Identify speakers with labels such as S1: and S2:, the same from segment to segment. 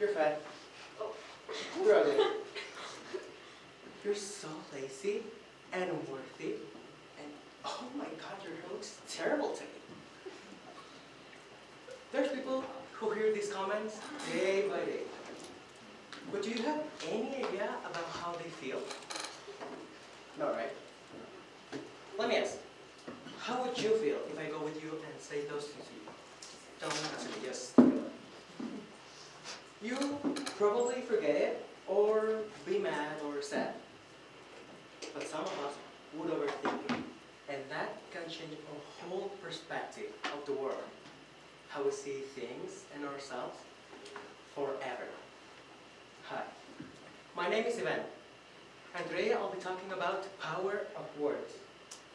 S1: You're fat. Oh, you're ugly. You're so lazy and unworthy. And oh my god, your hair looks terrible to me. There's people who hear these comments day by day. But do you have any idea about how they feel? No, right? Let me ask. How would you feel if I go with you and say those things to you? Don't answer me, just think about it. You probably forget it, or be mad or sad. But some of us would overthink it. And that can change our whole perspective of the world. How we see things and ourselves forever. Hi, my name is Ivan. And today I'll be talking about the power of words.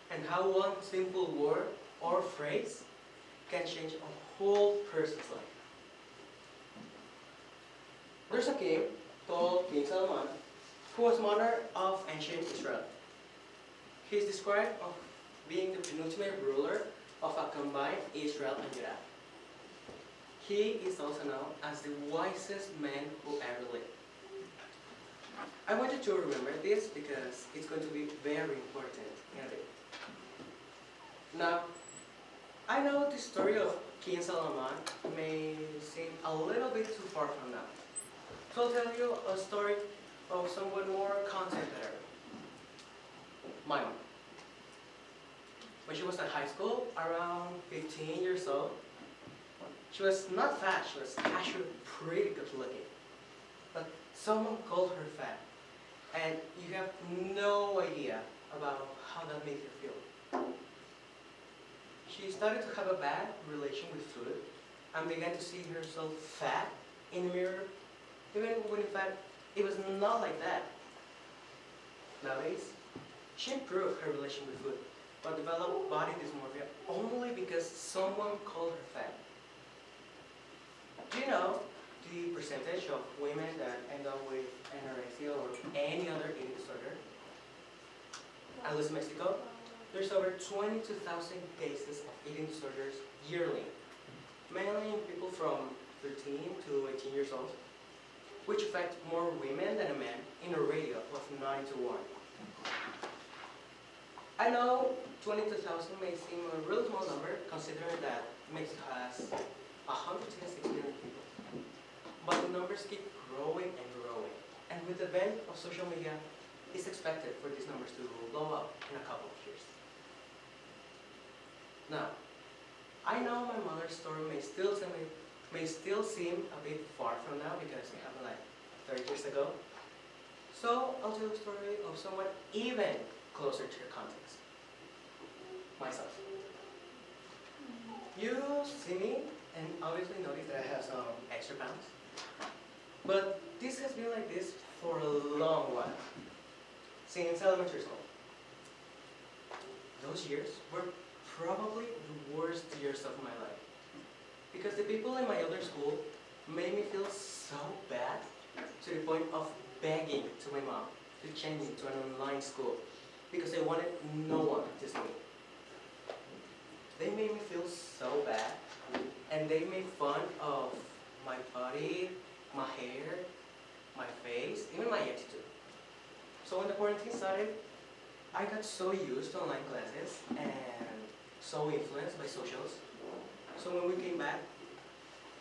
S1: And how one simple word or phrase can change a whole person's life. There's a king called King Solomon who was monarch of ancient Israel. He is described as being the penultimate ruler of a combined Israel and Judah. He is also known as the wisest man who ever lived. I want you to remember this because it's going to be very important in a bit. Now, I know the story of King Solomon may seem a little bit too far from now. So I'll tell you a story of someone more contemporary. My mom. When she was at high school, around 15 years old, she was not fat, she was actually pretty good looking. But someone called her fat, and you have no idea about how that made her feel. She started to have a bad relation with food and began to see herself fat in the mirror, even when in fact it was not like that. Nowadays, she improved her relation with food, but developed body dysmorphia only because someone called her fat. Do you know the percentage of women that end up with anorexia or any other eating disorder? At least in Mexico, there's over 22,000 cases of eating disorders yearly, mainly in people from 13 to 18 years old, which affect more women than men in a ratio of 9 to 1. I know 22,000 may seem a really small number considering that Mexico has 126 million people. But the numbers keep growing and growing. And with the advent of social media, it's expected for these numbers to blow up in a couple of years. Now, I know my mother's story may still seem a bit far from now because it happened like 30 years ago. So I'll tell the story of someone even closer to your context. Myself. You see me and obviously notice that I have some extra pounds. But this has been like this for a long while, since elementary school. Those years were probably the worst years of my life, because the people in my other school made me feel so bad to the point of begging to my mom to change me to an online school because they wanted no one to see me. They made me feel so bad, and they made fun of my body, my hair, my face, even my attitude. So when the quarantine started, I got so used to online classes and so influenced by socials. So when we came back,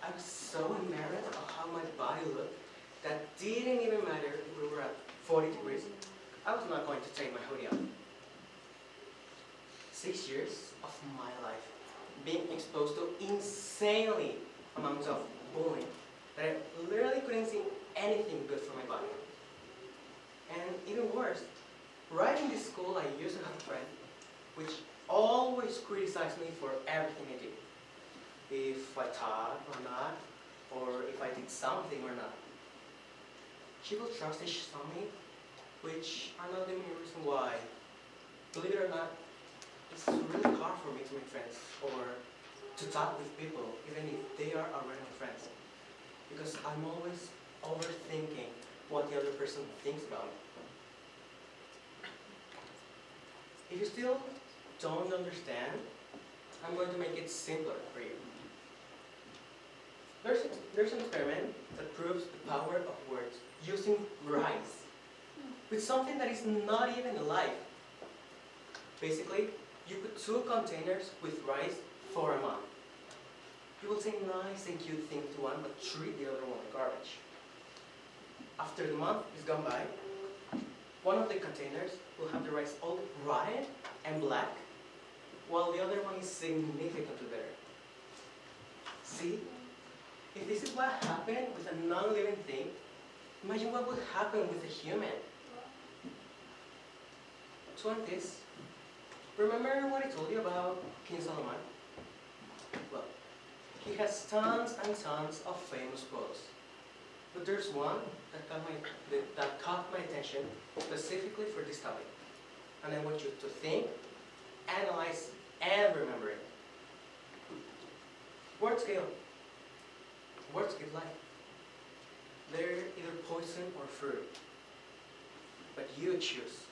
S1: I was so embarrassed of how my body looked that didn't even matter if we were at 40 degrees. I was not going to take my hoodie off. 6 years of my life being exposed to insanely amounts of bullying that I literally couldn't see anything good for my body. And even worse, right in this school I used to have a friend which always criticized me for everything I did. If I taught or not, or if I did something or not. She will trust issues on me, which are not the main reason why, believe it or not, it's really hard for me to make friends or to talk with people, even if they are already my friends. Because I'm always overthinking what the other person thinks about me. If you still don't understand, I'm going to make it simpler for you. There's an experiment that proves the power of words using rice with something that is not even alive. Basically, you put 2 containers with rice for a month. You will say nice and cute things to one, but treat the other one like garbage. After the month is gone by, one of the containers will have the rice all rotten and black, while the other one is significantly better. See? If this is what happened with a non-living thing, imagine what would happen with a human. To end this, remember what I told you about King Solomon? Well, he has tons and tons of famous quotes. But there's one that caught my attention specifically for this topic. And I want you to think, analyze, and remember it. Words kill. Words give life. They're either poison or fruit. But you choose.